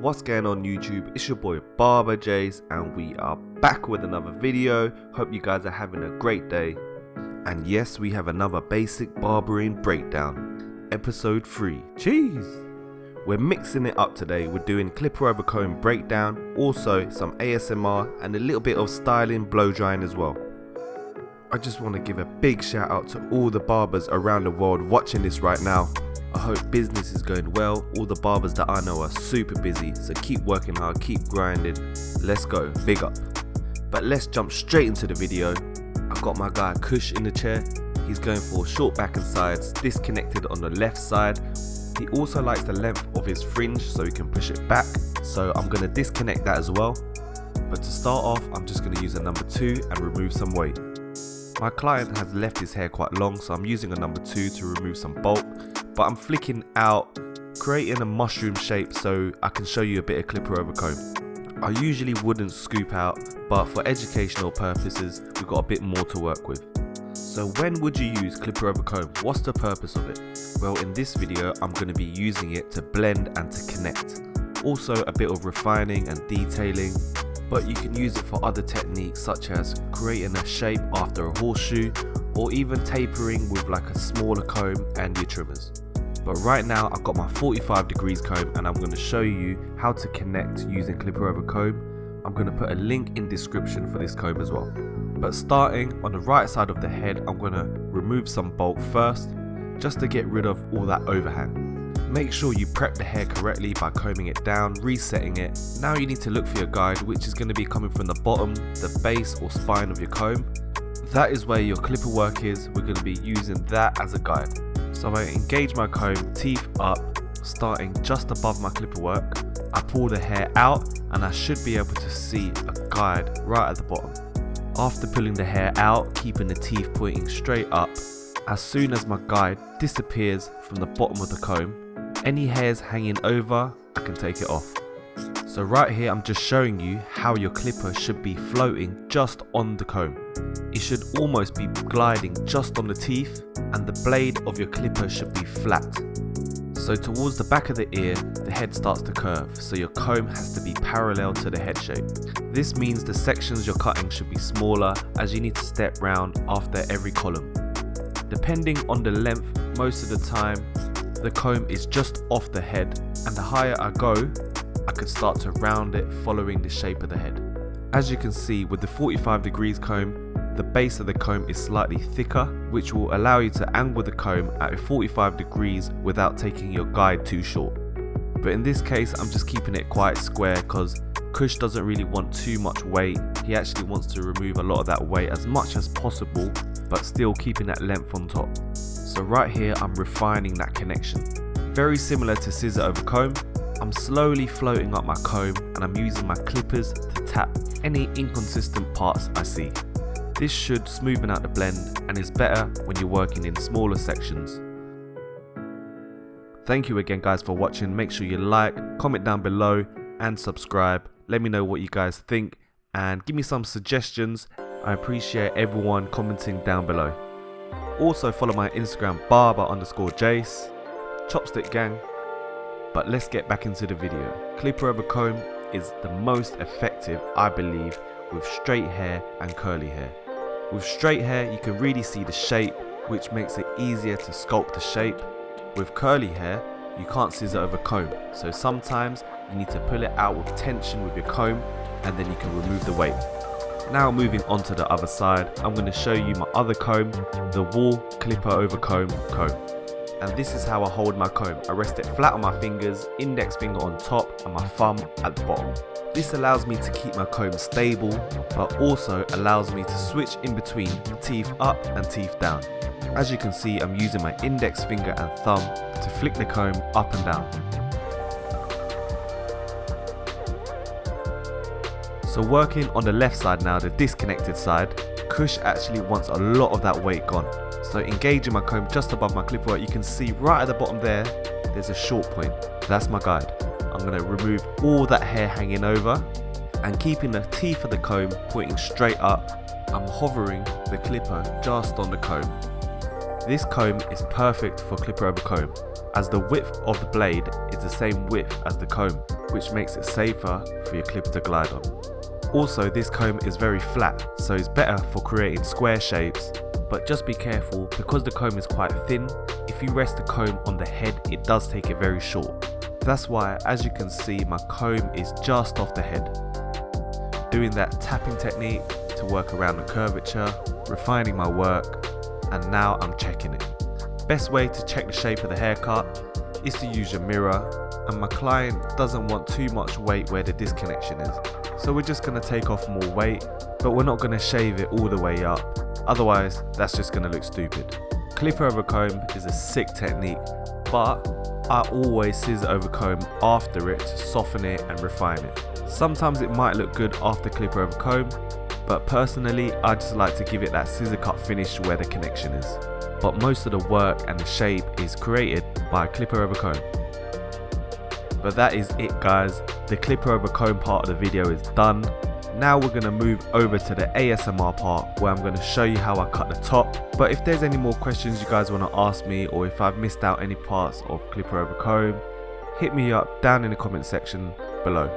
What's going on YouTube? It's your boy Barber Jase and we are back with another video. Hope you guys are having a great day. And yes, we have another Basic Barbering Breakdown, episode 3. Jeez! We're mixing it up today. We're doing clipper over comb breakdown, also some ASMR and a little bit of styling blow drying as well. I just want to give a big shout out to all the barbers around the world watching this right now. I hope business is going well. All the barbers that I know are super busy, so keep working hard, keep grinding. Let's go, big up. But let's jump straight into the video. I've got my guy Kush in the chair. He's going for short back and sides, disconnected on the left side. He also likes the length of his fringe so he can push it back, so I'm going to disconnect that as well. But to start off, I'm just going to use a number 2 and remove some weight. My client has left his hair quite long, so I'm using a number 2 to remove some bulk, but I'm flicking out, creating a mushroom shape so I can show you a bit of clipper over comb. I usually wouldn't scoop out, but for educational purposes, we've got a bit more to work with. So when would you use clipper over comb? What's the purpose of it? Well, in this video, I'm going to be using it to blend and to connect. Also a bit of refining and detailing, but you can use it for other techniques such as creating a shape after a horseshoe or even tapering with like a smaller comb and your trimmers. But right now I've got my 45 degrees comb and I'm going to show you how to connect using clipper over comb. I'm going to put a link in description for this comb as well. But starting on the right side of the head, I'm going to remove some bulk first, just to get rid of all that overhang. Make sure you prep the hair correctly by combing it down, resetting it. Now you need to look for your guide, which is going to be coming from the bottom, the base or spine of your comb. That is where your clipper work is. We're going to be using that as a guide. So I engage my comb, teeth up, starting just above my clipper work. I pull the hair out and I should be able to see a guide right at the bottom. After pulling the hair out, keeping the teeth pointing straight up, as soon as my guide disappears from the bottom of the comb, any hairs hanging over, I can take it off. So right here I'm just showing you how your clipper should be floating just on the comb. It should almost be gliding just on the teeth, and the blade of your clipper should be flat. So towards the back of the ear, the head starts to curve, so your comb has to be parallel to the head shape. This means the sections you're cutting should be smaller, as you need to step round after every column. Depending on the length, most of the time the comb is just off the head, and the higher I go, I could start to round it following the shape of the head. As you can see with the 45 degrees comb, the base of the comb is slightly thicker, which will allow you to angle the comb at 45 degrees without taking your guide too short. But in this case, I'm just keeping it quite square because Kush doesn't really want too much weight. He actually wants to remove a lot of that weight as much as possible, but still keeping that length on top. So right here, I'm refining that connection. Very similar to scissor over comb, I'm slowly floating up my comb and I'm using my clippers to tap any inconsistent parts I see. This should smoothen out the blend and is better when you're working in smaller sections. Thank you again guys for watching. Make sure you like, comment down below and subscribe. Let me know what you guys think and give me some suggestions. I appreciate everyone commenting down below. Also follow my Instagram barber_Jase, chopstick gang. But let's get back into the video. Clipper over comb is the most effective, I believe, with straight hair and curly hair. With straight hair you can really see the shape, which makes it easier to sculpt the shape. With curly hair you can't scissor over comb, so sometimes you need to pull it out with tension with your comb and then you can remove the weight. Now moving on to the other side, I'm going to show you my other comb, the wahl clipper over comb. And this is how I hold my comb. I rest it flat on my fingers, index finger on top and my thumb at the bottom. This allows me to keep my comb stable, but also allows me to switch in between teeth up and teeth down. As you can see, I'm using my index finger and thumb to flick the comb up and down. So working on the left side now, the disconnected side, Kush actually wants a lot of that weight gone. So engaging my comb just above my clipper, you can see right at the bottom there, there's a short point. That's my guide. I'm going to remove all that hair hanging over and keeping the teeth of the comb pointing straight up. I'm hovering the clipper just on the comb. This comb is perfect for clipper over comb. as the width of the blade is the same width as the comb, which makes it safer for your clipper to glide on. Also, this comb is very flat, so it's better for creating square shapes, but just be careful because the comb is quite thin. If you rest the comb on the head, it does take it very short. That's why, as you can see, my comb is just off the head. Doing that tapping technique to work around the curvature, refining my work, and now I'm checking it. Best way to check the shape of the haircut is to use your mirror, and my client doesn't want too much weight where the disconnection is. So we're just going to take off more weight, but we're not going to shave it all the way up, otherwise that's just going to look stupid. Clipper over comb is a sick technique, but I always scissor over comb after it to soften it and refine it. Sometimes it might look good after clipper over comb, but personally I just like to give it that scissor cut finish where the connection is. But most of the work and the shape is created by clipper over comb. But that is it guys, the clipper over comb part of the video is done. Now we're going to move over to the ASMR part where I'm going to show you how I cut the top. But if there's any more questions you guys want to ask me, or if I've missed out any parts of clipper over comb, hit me up down in the comment section below.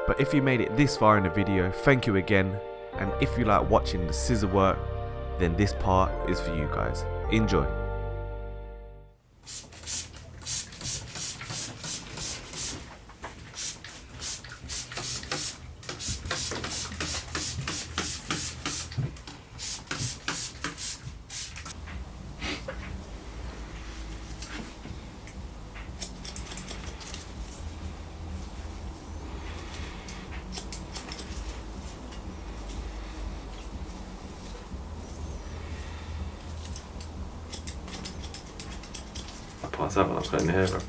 But if you made it this far in the video, thank you again, and if you like watching the scissor work, then this part is for you guys. Enjoy. Pass out when I'm cutting the hair, bro.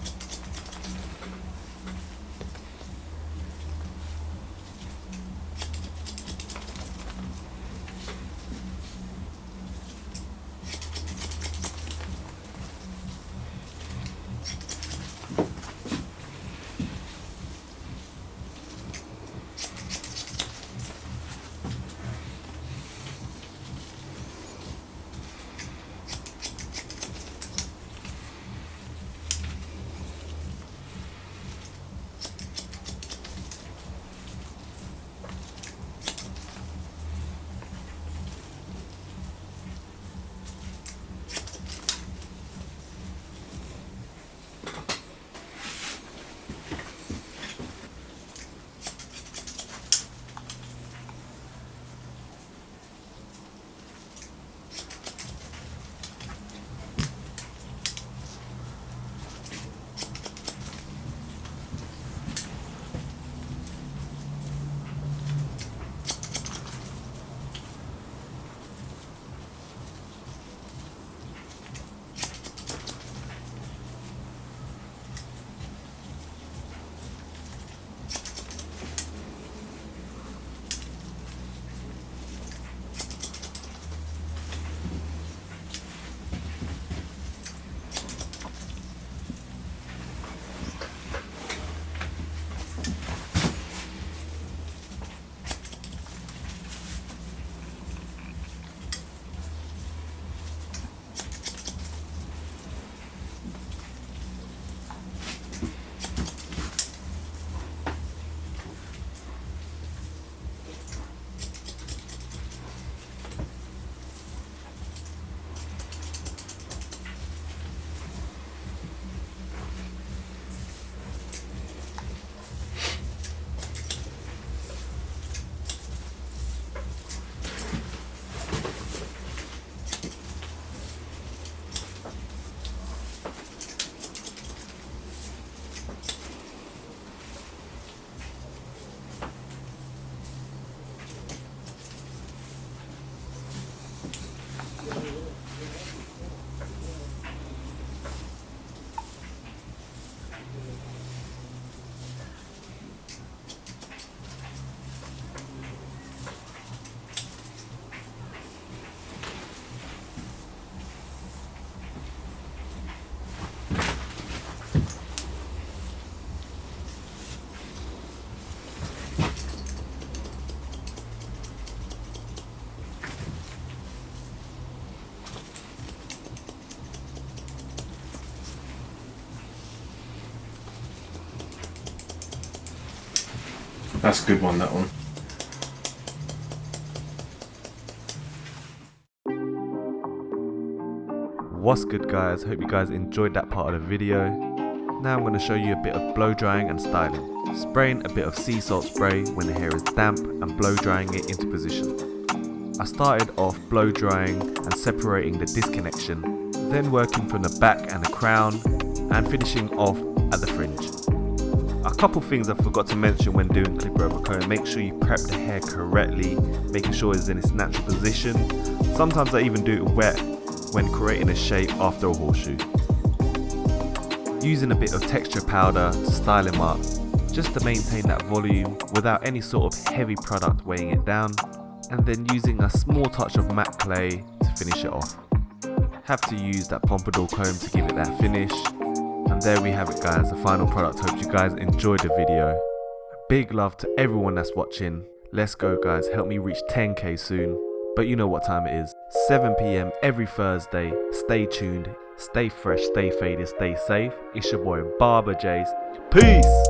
That's a good one, that one. What's good, guys? Hope you guys enjoyed that part of the video. Now I'm going to show you a bit of blow drying and styling. Spraying a bit of sea salt spray when the hair is damp and blow drying it into position. I started off blow drying and separating the disconnection, then working from the back and the crown and finishing off at the fringe. A couple things I forgot to mention when doing clipper over comb: make sure you prep the hair correctly, making sure it's in its natural position. Sometimes I even do it wet when creating a shape after a horseshoe. Using a bit of texture powder to style him up, just to maintain that volume without any sort of heavy product weighing it down, and then using a small touch of matte clay to finish it off. Have to use that pompadour comb to give it that finish. And there we have it, guys, the final product. Hope you guys enjoyed the video. Big love to everyone that's watching. Let's go, guys, help me reach 10k soon. But you know what time it is. 7 PM every Thursday. Stay tuned, stay fresh, stay faded, stay safe. It's your boy Barber Jase. Peace!